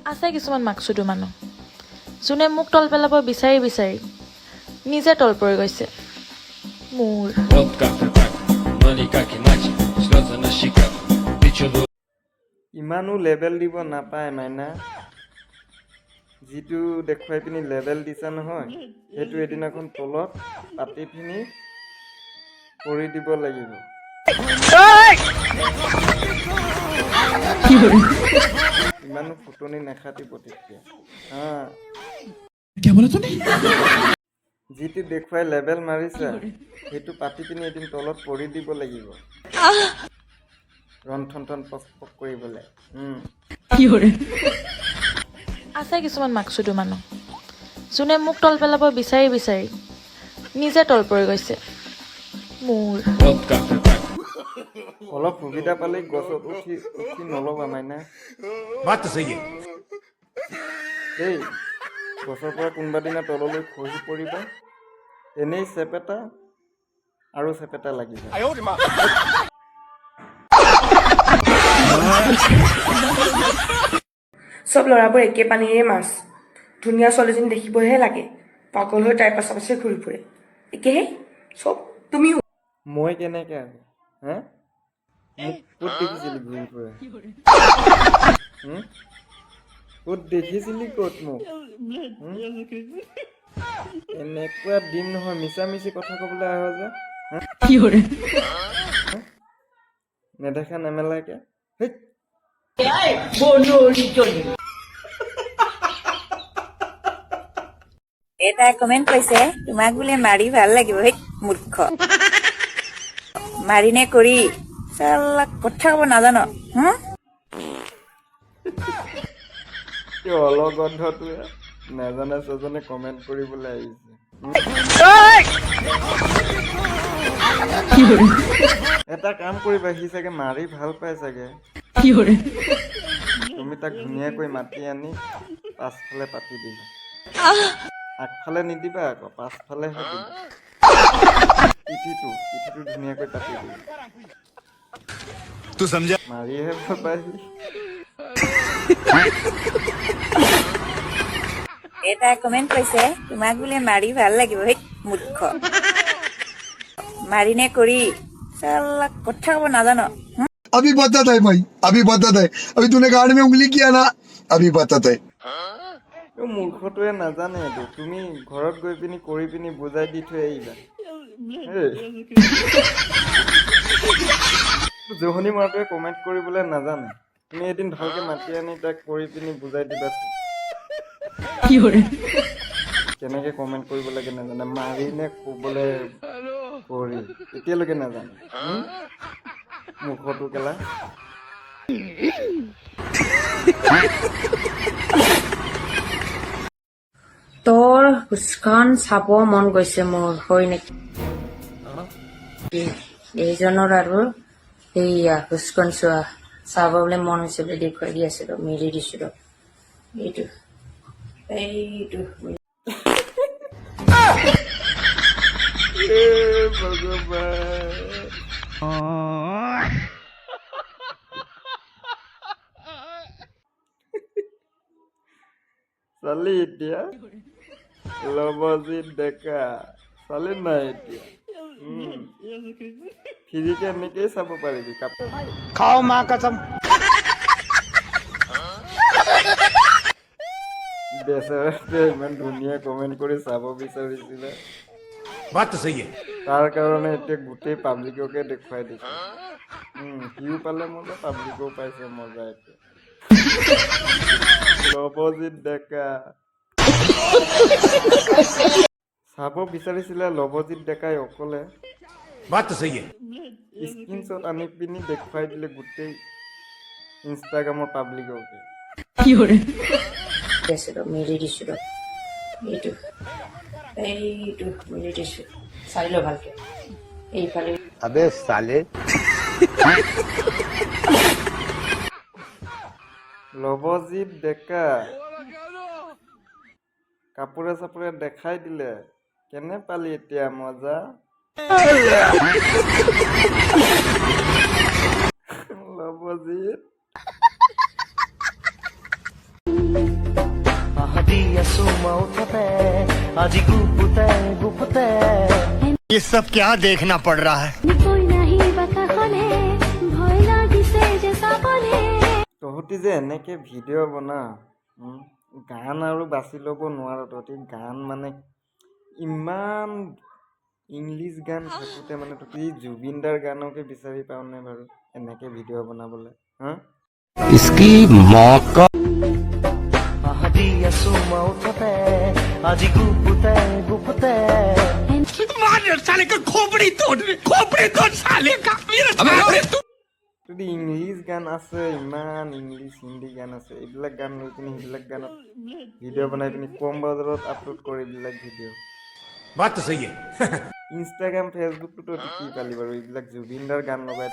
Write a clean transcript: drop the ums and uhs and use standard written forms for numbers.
আছে কিছুমান মাকচুদু মানুহ যোনে মোক তল পেলাব বিচাৰি বিচাৰি নিজে তল পৰি গৈছে মোৰ Вот как-то так, но никак иначе. Слезы на щеках, ты чудо. ইমানো লেভেল দিব নাপায় মাইনা যিটো দেখুৱাই পিনি লেভেল দিছা নহয় সেইটো এদিনাখন তলত পাতি পিনি কৰি দিব লাগিব ইমানো ফুটনি নাখাতিব তেতিয়া যিটো দেখুৱাই লেভেল মাৰিছা সেইটো পাতি পিনি এদিন তলত পৰি দিব লাগিব ৰন্ধন পক কৰিবলৈ আছে কিছুমান মাকচুদু মানুহ যোনে মোক তল পেলাব বিচাৰি বিচাৰি নিজে তল পৰি গৈছে মোৰ Вот как-то так. অলপ সুবিধা পালে গছত উঠি নল'বা মাইনা Бата сиги. দেই গছৰ পৰা কোনোবা দিনা তললৈ খহি পৰিবা এনেই চেপেটা আৰু চেপেটা লাগিব চব ল'ৰাবোৰ একে পানীৰে মাছ ধুনীয়া ছোৱালীজনী দেখিবহে লাগে পাগল হৈ তাইৰ পাছে পাছে ঘূৰি ফুৰে একেহে চব তুমিও মই কেনেকৈ আছো হা মোক ক'ত দেখিছিলি ঘূৰি ফুৰে ক'ত দেখিছিলি ক'ত মোক এনেকুৱা দিন নহয় মিছা মিছি কথা ক'বলৈ আহ যে নেদেখা নেমেলাকে এটা কমেন্ট কৈছে তোমাক বোলে মাৰি ভাল লাগিব হেই মূৰ্খ মাৰি নে কৰি চালা কথা ক'ব নাজানো অলগন্ধটোৱে নাজানে ছজনে কমেণ্ট কৰিবলৈ আহিছে এটা কাম কৰিবা সি চাগে মাৰি ভাল পাই চাগে তুমি তাক ধুনীয়াকৈ মাতি আনি পাছফালে পাতি দিবা আগফালে নিদিবা আকৌ পাছফালেহে দিবা পিঠিটো ধুনীয়াকৈ পাতি দিবা মাৰিহে ভাল পাই সি এটা কমেন্ট কৈছে তোমাক বোলে মাৰি ভাল লাগিব হেই মূৰ্খ মাৰি নে কৰি চালা কথা ক'ব নাজানো अभी बदत है भाई अभी बदत है अभी तूने गाड़ी में उंगली किया ना अभी बदत है মূৰ্খটোৱে নাজানে এইটো তুমি ঘৰত গৈ পিনি কৰি পিনি বুজাই দি থৈ আহিবা জহনি মৰাটোৱে কমেণ্ট কৰিবলৈ নাজানে তুমি এদিন ভালকে মাতি আনি তাক কৰি পিনি বুজাই দিবাচোন কেনেকে কমেণ্ট কৰিব লাগে নাজানে মাৰি নে ক'বলৈ কৰি এতিয়ালৈকে নাজানে মুখটো কেলা তোৰ হুচখন চাব মন গৈছে মোৰ হয় নেকি এইজনৰ আৰু এইয়া হুচখন চোৱা চাব বোলে মন হৈছে বুলি দেখুৱাই দি আছিলো মেলি দিছিলো এইটো চালি এতিয়া লবজিত ডেকা চালি নাই এতিয়া ফিৰিকে এনেকেই চাব পাৰিবি কাপোৰ खाओ माँ कसम বেচেৰাটোৱে ইমান ধুনীয়া কমেণ্ট কৰি চাব বিচাৰিছিলে Бата сиги. তাৰ কাৰণে এতিয়া গোটেই পাব্লিককে দেখুৱাই দিছে সিও পালে মজা পাব্লিকো পাইছে মজা এতিয়া লবজিত ডেকা চাব বিচাৰিছিলে লবজিত ডেকাই অকলে Бата сиги. স্ক্ৰীনশ্বট আনি পিনি দেখুৱাই দিলে গোটেই ইনষ্টাগ্ৰামৰ পাব্লিককে আছিলো মেলি দিছিলো এইটো মেলি দিছো চাই লো ভালকে এইফালে अबे साले লবজিত ডেকা কাপোৰে চাপোৰে দেখাই দিলে কেনে পালি এতিয়া মজা লবজিত ये सब क्या देखना पड़ रहा है? তহঁতি যে এনেকে ভিডিঅ' বনা গান আৰু বাছি ল'ব নোৱাৰ তহঁতি গান মানে ইমান ইংলিছ গান থাকোঁতে মানে তহঁতি জুবিন দাৰ গানকে বিচাৰি পাওঁ নে বাৰু এনেকে ভিডিঅ' বনাবলৈ হা इसकी मौका যদি ইংলিছ গান আছে ইমান ইংলিছ হিন্দী গান আছে এইবিলাক গান লৈ পিনি সেইবিলাক গানত ভিডিঅ' বনাই পিনি কম বজাৰত আপলোড কৰে এইবিলাক ভিডিঅ' बात तो सही है ইনষ্টাগ্ৰাম ফেচবুকটোতো কি পালি বাৰু এইবিলাক জুবিন দাৰ গান লগাই